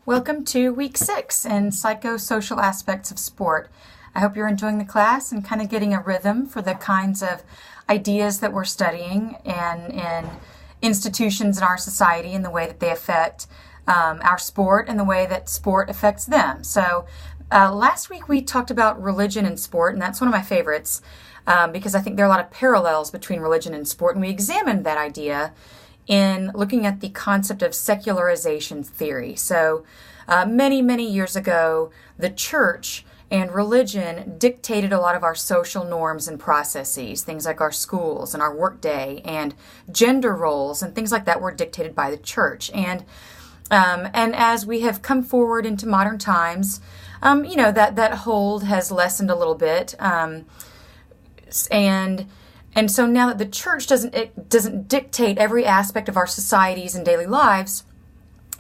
Welcome to week 6 in psychosocial aspects of sport. I hope you're enjoying the class and kind of getting a rhythm for the kinds of ideas that we're studying and in institutions in our society and the way that they affect our sport and the way that sport affects them. So last week we talked about religion and sport, and that's one of my favorites because I think there are a lot of parallels between religion and sport, and we examined that idea in looking at the concept of secularization theory. So many years ago, the church and religion dictated a lot of our social norms and processes. Things like our schools and our workday and gender roles and things like that were dictated by the church. And as we have come forward into modern times, that hold has lessened a little bit. And so now that the church doesn't dictate every aspect of our societies and daily lives,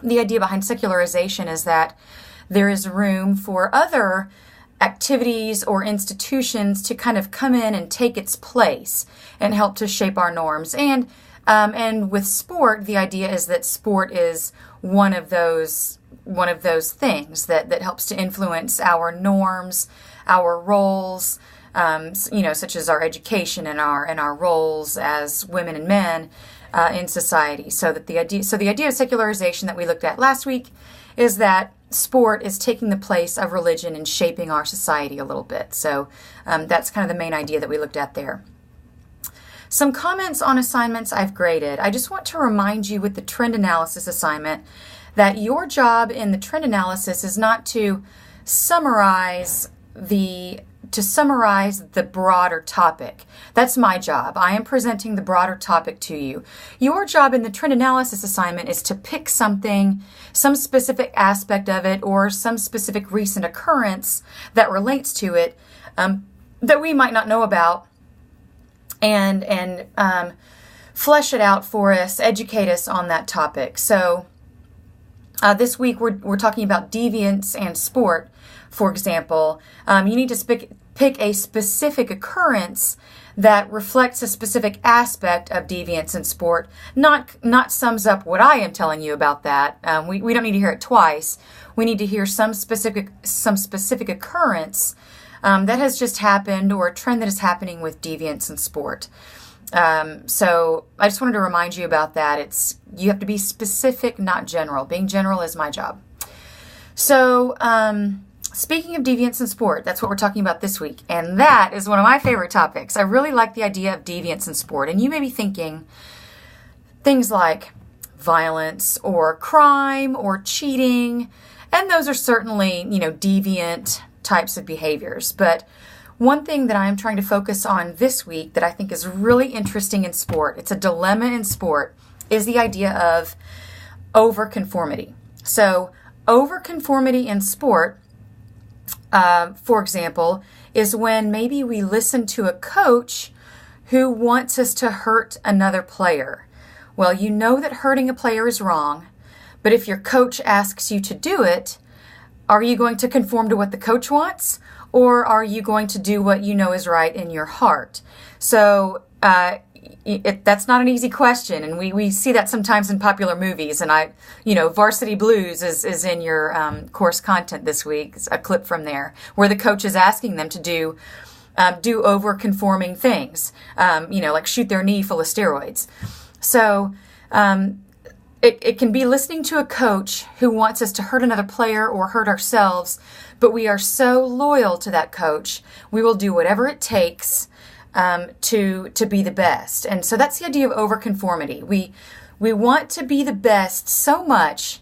the idea behind secularization is that there is room for other activities or institutions to kind of come in and take its place and help to shape our norms. And with sport, the idea is that sport is one of those things that helps to influence our norms, our roles, such as our education and our roles as women and men in society. So the idea of secularization that we looked at last week is that sport is taking the place of religion and shaping our society a little bit. So that's kind of the main idea that we looked at there. Some comments on assignments I've graded. I just want to remind you with the trend analysis assignment that your job in the trend analysis is not to summarize the broader topic. That's my job. I am presenting the broader topic to you. Your job in the trend analysis assignment is to pick something, some specific aspect of it, or some specific recent occurrence that relates to it that we might not know about, and flesh it out for us, educate us on that topic. So this week we're talking about deviance and sport. For example, you need to pick a specific occurrence that reflects a specific aspect of deviance in sport, not sums up what I am telling you about that. We don't need to hear it twice. We need to hear some specific occurrence that has just happened, or a trend that is happening with deviance in sport. So I just wanted to remind you about that. You have to be specific, not general. Being general is my job. So, speaking of deviance in sport, that's what we're talking about this week. And that is one of my favorite topics. I really like the idea of deviance in sport. And you may be thinking things like violence or crime or cheating. And those are certainly, deviant types of behaviors. But one thing that I'm trying to focus on this week that I think is really interesting in sport, it's a dilemma in sport, is the idea of overconformity. So overconformity in sport, for example, is when maybe we listen to a coach who wants us to hurt another player. Well, you know that hurting a player is wrong, but if your coach asks you to do it, are you going to conform to what the coach wants, or are you going to do what you know is right in your heart? So that's not an easy question, and we see that sometimes in popular movies. And Varsity Blues is in your course content this week. It's a clip from there where the coach is asking them to do over-conforming things, like shoot their knee full of steroids. So it can be listening to a coach who wants us to hurt another player or hurt ourselves, but we are so loyal to that coach, we will do whatever it takes to be the best. And so that's the idea of overconformity. We want to be the best so much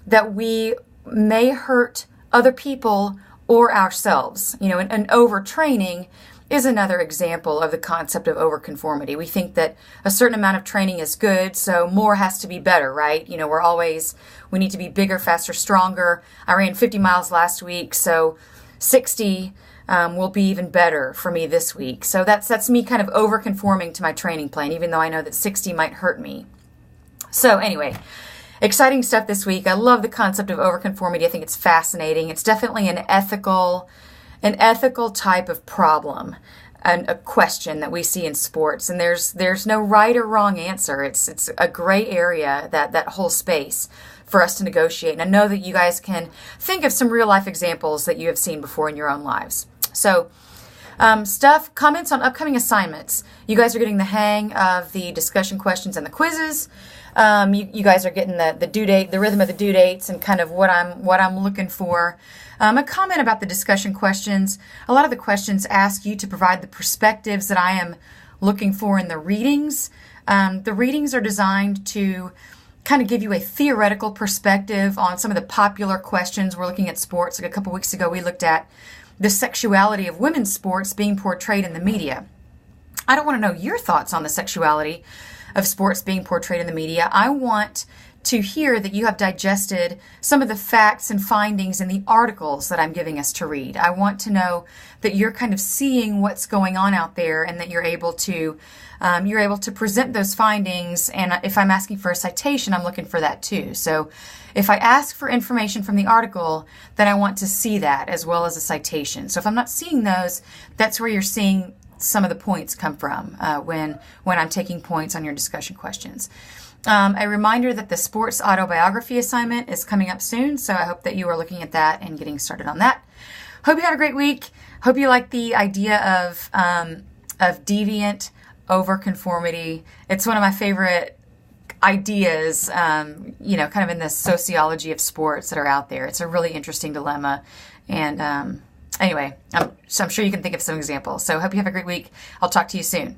that we may hurt other people or ourselves. And overtraining is another example of the concept of overconformity. We think that a certain amount of training is good, so more has to be better, right? We need to be bigger, faster, stronger. I ran 50 miles last week, so 60 will be even better for me this week. So that's me kind of overconforming to my training plan, even though I know that 60 might hurt me. So anyway, exciting stuff this week. I love the concept of overconformity. I think it's fascinating. It's definitely an ethical type of problem and a question that we see in sports. And there's no right or wrong answer. It's a gray area, that whole space. for us to negotiate. And I know that you guys can think of some real life examples that you have seen before in your own lives. So comments on upcoming assignments. You guys are getting the hang of the discussion questions and the quizzes. You guys are getting the due date, the rhythm of the due dates, and kind of what I'm looking for. A comment about the discussion questions. A lot of the questions ask you to provide the perspectives that I am looking for in the readings. The readings are designed to kind of give you a theoretical perspective on some of the popular questions. We're looking at sports. Like a couple weeks ago, we looked at the sexuality of women's sports being portrayed in the media. I don't want to know your thoughts on the sexuality of sports being portrayed in the media. I want to hear that you have digested some of the facts and findings in the articles that I'm giving us to read. I want to know that you're kind of seeing what's going on out there and that you're able to present those findings. And if I'm asking for a citation, I'm looking for that too. So if I ask for information from the article, then I want to see that as well as a citation. So if I'm not seeing those, that's where you're seeing some of the points come from when I'm taking points on your discussion questions. A reminder that the sports autobiography assignment is coming up soon, so I hope that you are looking at that and getting started on that. Hope you had a great week. Hope you like the idea of deviant over conformity. It's one of my favorite ideas, kind of in the sociology of sports that are out there. It's a really interesting dilemma. And anyway, I'm sure you can think of some examples. So hope you have a great week. I'll talk to you soon.